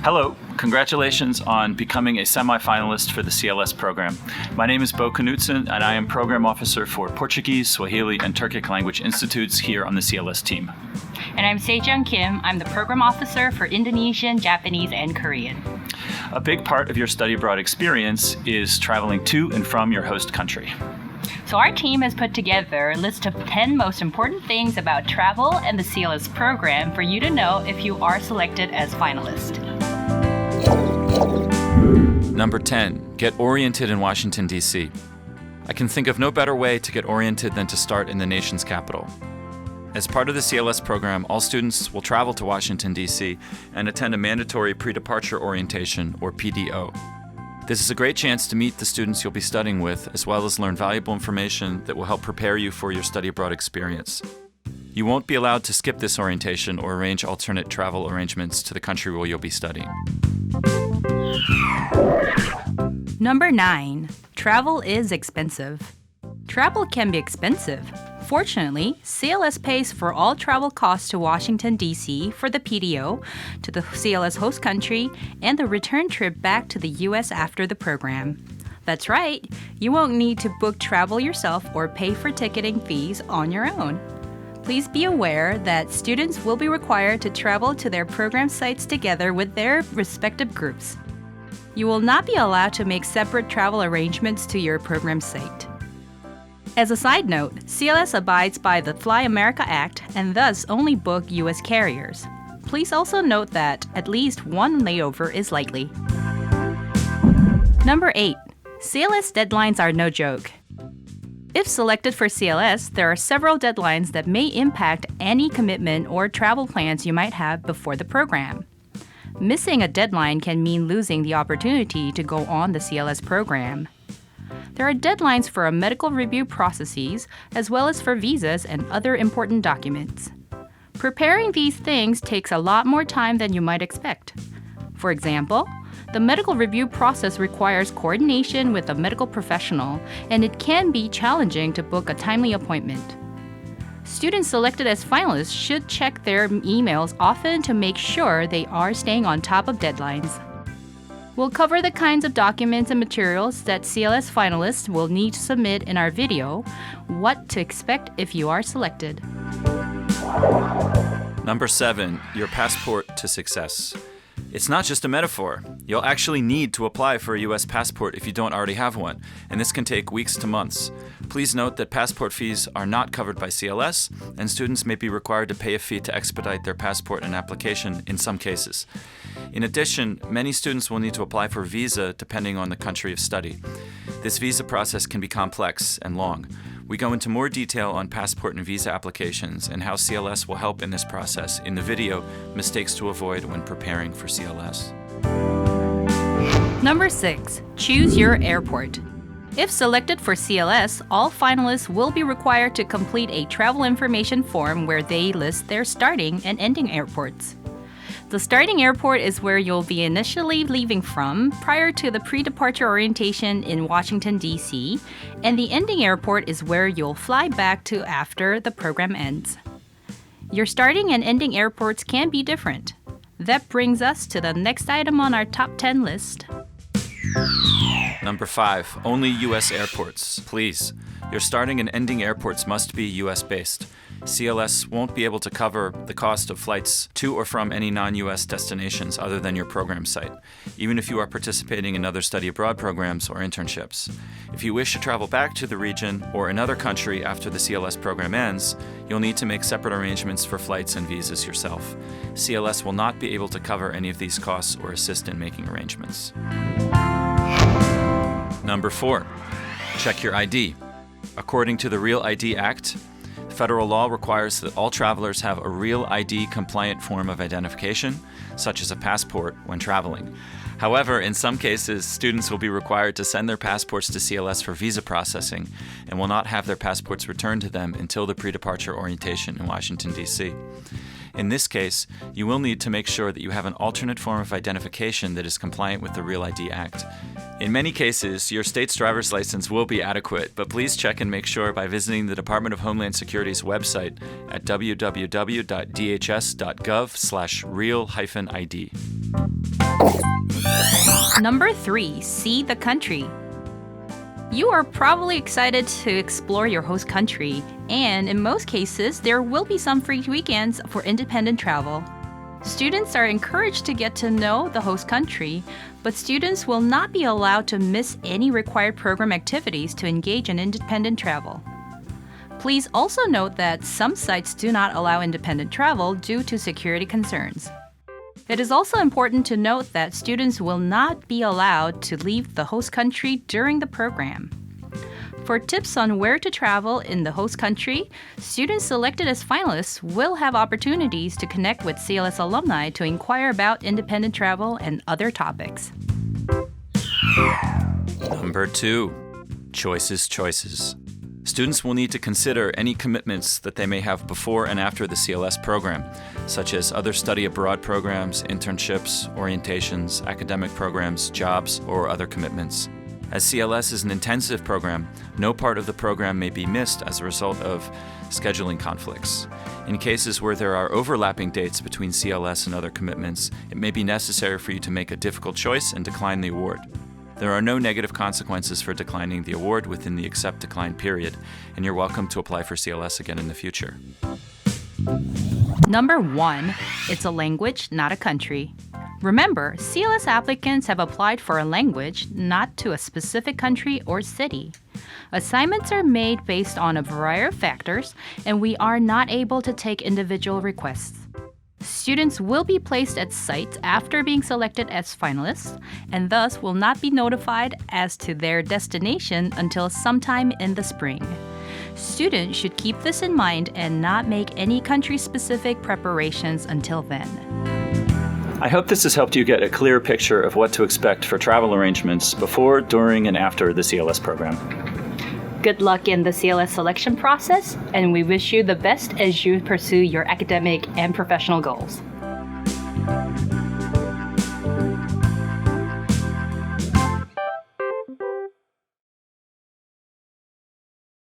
Hello, congratulations on becoming a semifinalist for the CLS program. My name is Bo Knutson, and I am Program Officer for Portuguese, Swahili, and Turkic Language Institutes here on the CLS team. And I'm Sejong Kim. I'm the Program Officer for Indonesian, Japanese, and Korean. A big part of your study abroad experience is traveling to and from your host country. So our team has put together a list of 10 most important things about travel and the CLS program for you to know if you are selected as finalist. Number 10, get oriented in Washington, D.C. I can think of no better way to get oriented than to start in the nation's capital. As part of the CLS program, all students will travel to Washington, D.C. and attend a mandatory pre-departure orientation, or PDO. This is a great chance to meet the students you'll be studying with, as well as learn valuable information that will help prepare you for your study abroad experience. You won't be allowed to skip this orientation or arrange alternate travel arrangements to the country where you'll be studying. Number 9. Travel is expensive. Travel can be expensive. Fortunately, CLS pays for all travel costs to Washington, D.C. for the PDO, to the CLS host country, and the return trip back to the U.S. after the program. That's right, you won't need to book travel yourself or pay for ticketing fees on your own. Please be aware that students will be required to travel to their program sites together with their respective groups. You will not be allowed to make separate travel arrangements to your program site. As a side note, CLS abides by the Fly America Act and thus only book U.S. carriers. Please also note that at least one layover is likely. Number 8. CLS deadlines are no joke. If selected for CLS, there are several deadlines that may impact any commitment or travel plans you might have before the program. Missing a deadline can mean losing the opportunity to go on the CLS program. There are deadlines for medical review processes, as well as for visas and other important documents. Preparing these things takes a lot more time than you might expect. For example, the medical review process requires coordination with a medical professional, and it can be challenging to book a timely appointment. Students selected as finalists should check their emails often to make sure they are staying on top of deadlines. We'll cover the kinds of documents and materials that CLS finalists will need to submit in our video, What to Expect If You Are Selected. Number 7, your passport to success. It's not just a metaphor. You'll actually need to apply for a U.S. passport if you don't already have one, and this can take weeks to months. Please note that passport fees are not covered by CLS, and students may be required to pay a fee to expedite their passport and application in some cases. In addition, many students will need to apply for a visa depending on the country of study. This visa process can be complex and long. We go into more detail on passport and visa applications and how CLS will help in this process in the video, Mistakes to Avoid When Preparing for CLS. Number 6. Choose your airport. If selected for CLS, all finalists will be required to complete a travel information form where they list their starting and ending airports. The starting airport is where you'll be initially leaving from prior to the pre-departure orientation in Washington, D.C., and the ending airport is where you'll fly back to after the program ends. Your starting and ending airports can be different. That brings us to the next item on our top 10 list. Number 5, only U.S. airports. Please, your starting and ending airports must be U.S.-based. CLS won't be able to cover the cost of flights to or from any non-U.S. destinations other than your program site, even if you are participating in other study abroad programs or internships. If you wish to travel back to the region or another country after the CLS program ends, you'll need to make separate arrangements for flights and visas yourself. CLS will not be able to cover any of these costs or assist in making arrangements. Number 4, check your ID. According to the Real ID Act, federal law requires that all travelers have a Real ID compliant form of identification, such as a passport, when traveling. However, in some cases, students will be required to send their passports to CLS for visa processing and will not have their passports returned to them until the pre-departure orientation in Washington, D.C. In this case, you will need to make sure that you have an alternate form of identification that is compliant with the Real ID Act. In many cases, your state's driver's license will be adequate, but please check and make sure by visiting the Department of Homeland Security's website at www.dhs.gov/real-ID. Number 3, see the country. You are probably excited to explore your host country, and in most cases, there will be some free weekends for independent travel. Students are encouraged to get to know the host country, but students will not be allowed to miss any required program activities to engage in independent travel. Please also note that some sites do not allow independent travel due to security concerns. It is also important to note that students will not be allowed to leave the host country during the program. For tips on where to travel in the host country, students selected as finalists will have opportunities to connect with CLS alumni to inquire about independent travel and other topics. Number 2, choices. Students will need to consider any commitments that they may have before and after the CLS program, such as other study abroad programs, internships, orientations, academic programs, jobs, or other commitments. As CLS is an intensive program, no part of the program may be missed as a result of scheduling conflicts. In cases where there are overlapping dates between CLS and other commitments, it may be necessary for you to make a difficult choice and decline the award. There are no negative consequences for declining the award within the accept-decline period, and you're welcome to apply for CLS again in the future. Number 1, it's a language, not a country. Remember, CLS applicants have applied for a language, not to a specific country or city. Assignments are made based on a variety of factors, and we are not able to take individual requests. Students will be placed at sites after being selected as finalists, and thus will not be notified as to their destination until sometime in the spring. Students should keep this in mind and not make any country-specific preparations until then. I hope this has helped you get a clear picture of what to expect for travel arrangements before, during, and after the CLS program. Good luck in the CLS selection process, and we wish you the best as you pursue your academic and professional goals.